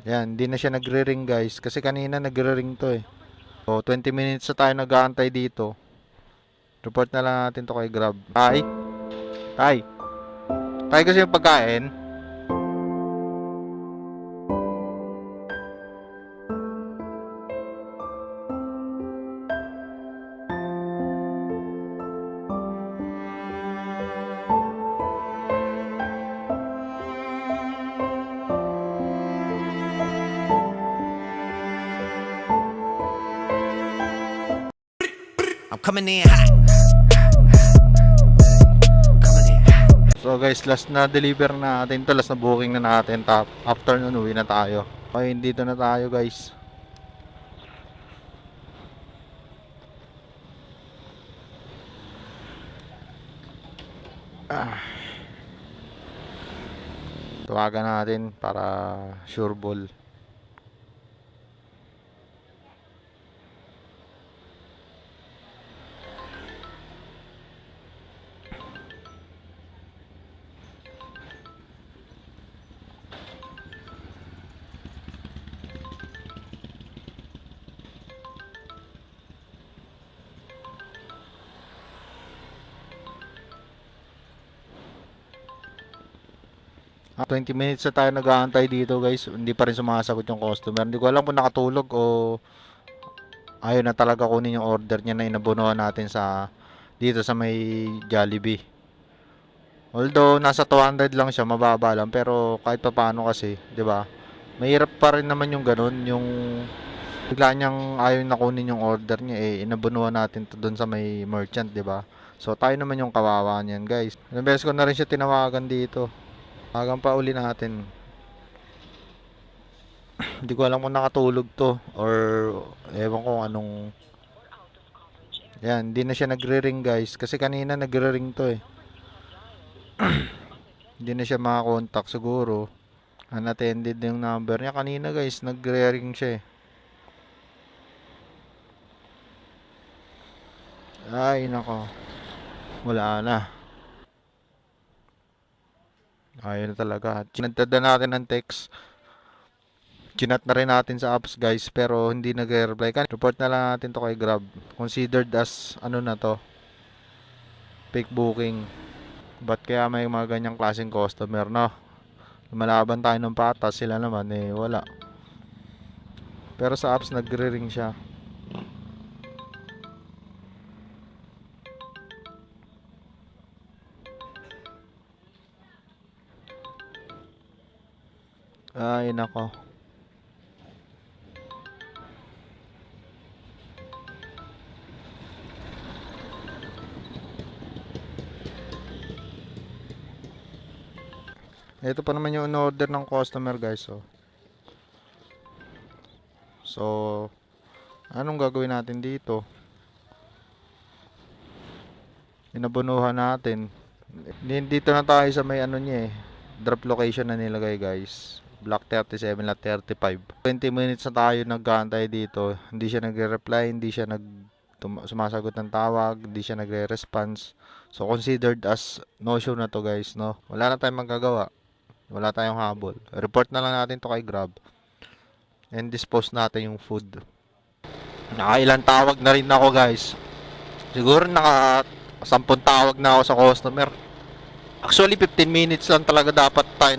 Yan, hindi na siya nagre-ring guys. Kasi kanina nagre-ring to eh. So, 20 minutes na tayo nag-aantay dito. Report na lang natin to kay Grab. Tay? Tay? Tay kasi yung pagkain? I'm coming in hot. Coming in hot. So guys, last na deliver na natin to. Last na booking na natin. After nun, uwi na tayo. Okay, dito na tayo guys. Tawagan natin para sure ball. Ah, 20 minutes na tayo nag-aantay dito guys. Hindi pa rin sumasagot yung customer. Hindi ko alam kung nakatulog o ayaw na talaga kunin yung order niya na inabunuhan natin sa dito sa may Jollibee. Although nasa 200 lang siya, mababa lang, pero kahit pa paano kasi, 'di ba? Mahirap pa rin naman yung ganun, yung bigla niyang ayaw na kunin yung order niya eh inabunuhan natin to doon sa may merchant, 'di ba? So tayo naman yung kawawa niyan, guys. Ilang beses ko na rin siya tinawagan dito. Tawagan pa uli natin. Hindi ko alam kung nakatulog to or ewan ko anong. Yan, hindi na siya nagre-ring guys kasi kanina nagre-ring to eh. Hindi na siya makakontak siguro. Unattended yung number niya kanina guys, nagre-ring siya eh. Ay nako. Wala na. Ayun na talaga. Chinadada natin ng text. Chinat na rin natin sa apps guys pero hindi nagre-reply. Report na lang natin to kay Grab. Considered as ano na to, fake booking. Ba't kaya may mga ganyang klaseng customer, no? Lumalaban tayo ng patas, sila naman eh wala. Pero sa apps nagre-ring siya. Ay nako. Ito pa naman yung order ng customer guys, oh. So, anong gagawin natin dito? Inabunuhan natin. Dito na tayo sa may ano niya eh. Drop location na nilagay guys. Block 37 at 35. 20 minutes na tayo nag-aantay dito. Hindi siya nagre-reply, hindi siya sumasagot ng tawag, hindi siya nagre-response. So considered as no show na to guys, no. Wala na tayong magagawa. Wala tayong habol. Report na lang natin to kay Grab. And dispose natin yung food. Nakailang tawag na rin ako guys. Siguro naka 10 tawag na ako sa customer. Actually 15 minutes lang talaga dapat tayo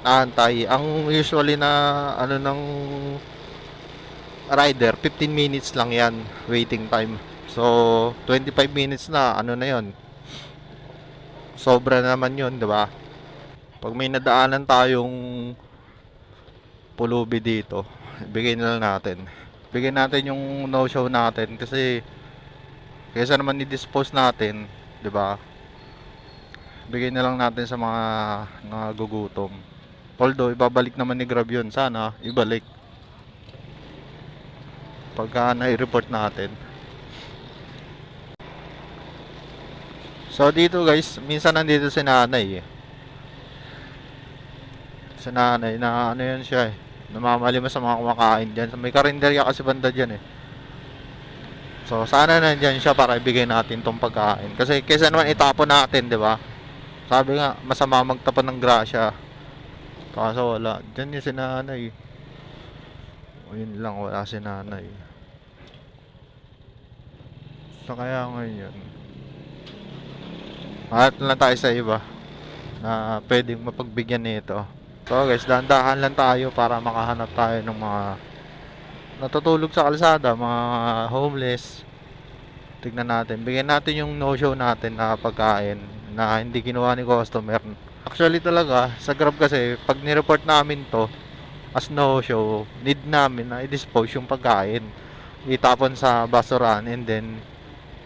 nag-aantay. Ang usually na ano ng rider 15 minutes lang yan waiting time. So 25 minutes na ano na yon. Sobra naman yun, di ba? Pag may nadaanan tayong pulubi dito, bigay na lang natin. Bigyan natin yung no-show natin kasi kaysa naman i-dispose natin, di ba? Bigay na lang natin sa mga nagugutom. Although, ibabalik naman ni Grab yun. Sana, ibalik. Pagka na-report natin. So dito guys, minsan nandito si nanay eh. Si nanay na ano yan siya eh. Namamali mo sa mga kumakain dyan. May karinderya kasi banda dyan eh. So sana nandyan siya para ibigay natin tong pagkain. Kasi kaysa naman itapon natin, di ba? Sabi nga, masama magtapon ng grasya. Kaso wala. Diyan yung si nanay. O yun lang, wala si nanay. So kaya ngayon, hanap na lang tayo sa iba na pwedeng mapagbigyan nito. So guys, dahan-dahan lang tayo para makahanap tayo ng mga natutulog sa kalsada, mga homeless. Tignan natin, bigyan natin yung no-show natin na pagkain na hindi kinuha ni customer. Actually talaga, sa Grab kasi, pag nireport namin to as no-show, need namin na i-dispose yung pagkain. Itapon sa basurahan and then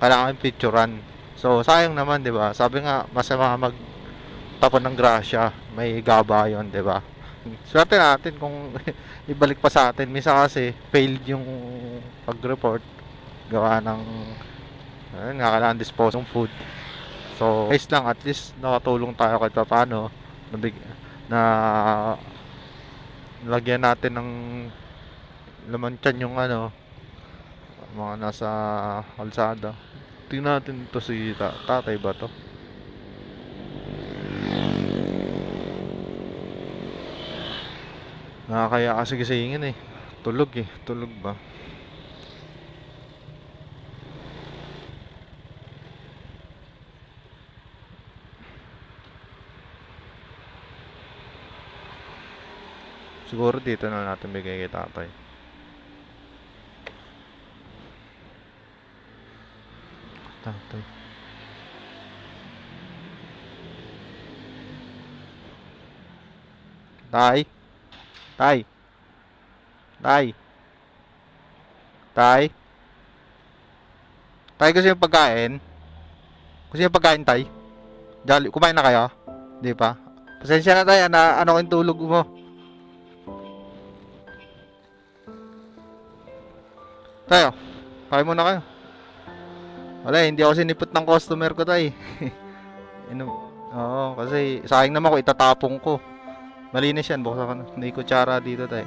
kailangan picturean. So sayang naman, 'di ba? Sabi nga, masama magtapon ng grasya, may gaba 'yon, 'di ba? Swerte natin kung ibalik pa sa atin. Minsan kasi failed yung pag-report gawa ng ayun nga, kailangan dispose ng food. So guys lang, at least nakatulong tayo kahit pa paano na lagyan natin ng laman tiyan yung ano, mga nasa kalsada. Tingnan natin to si tatay ba to? Nakakaya kasi gisingin eh. Tulog eh. Tulog ba? Siguro dito na natin bigay kay tatay. Tatay. Tay. Tay. Tay. Tay. Tay, gusto yung pagkain? Gusto yung pagkain, tay? Jolly, kumain na kayo? Di pa? Pasensya na tayo na ano yung tulog mo. Tayo, kain muna kayo. Wala, hindi ako sinipot ng customer ko, tay. Oo, kasi sayang naman ko, itatapong ko. Malinis yan, buksan ko na. May kutsara dito, tay.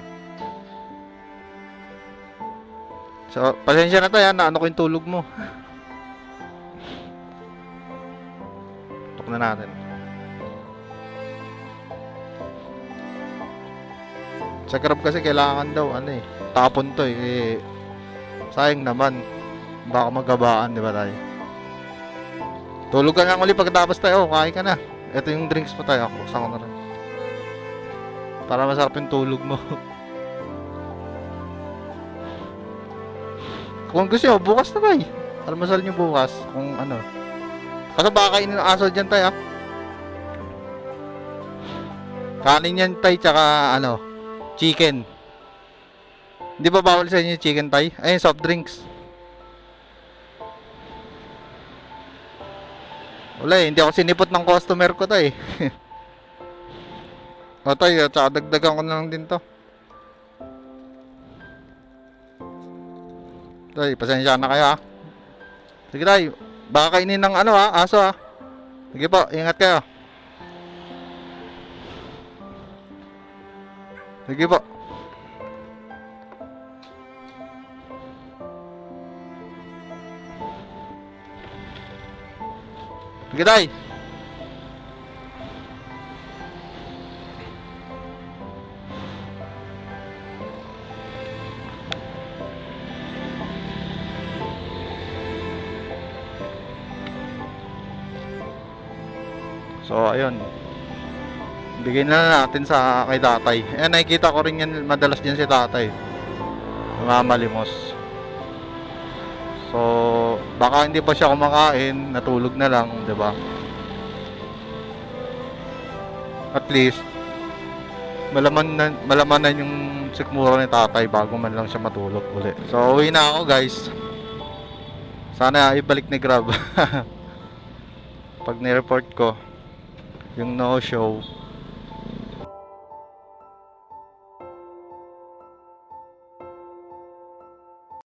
So, pasensya na tayo na ano ko yung tulog mo. Tok na natin. Sa Grab kasi kailangan daw, ano eh, tapon to eh. Sayang naman. Baka magabaan, di ba tayo? Tulog ka nga ulit pagkatapos tayo. Kain ka na. Ito yung drinks mo tayo. Buksan ko na rin. Para masarap yung tulog mo. Kung gusto nyo, bukas na tayo. Almasal nyo bukas. Kung ano. Kasi baka kainin ng aso dyan tayo. Kanin yan tayo, tsaka ano, chicken. Hindi ba bawal sa inyo chicken tayo? Ayun, soft drinks. Wala eh, hindi ako sinipot ng customer ko tayo eh. O tayo, tsaka dagdagan ko na lang din to. Tayo, pasensya na kayo ha. Sige tayo, baka kainin ng ano ha, aso ha. Sige po, ingat kayo. Sige po. Sige tayo. So ayun, bigyan na natin sa kay tatay. Eh, nakikita ko rin yan madalas din si tatay, namamalimos. So baka hindi pa siya kumakain, natulog na lang, 'di ba? At least malaman na yung sikmura ni tatay bago man lang siya matulog uli. So uwi na ako guys. Sana ibalik ni Grab. Pag ni-report ko yung no show,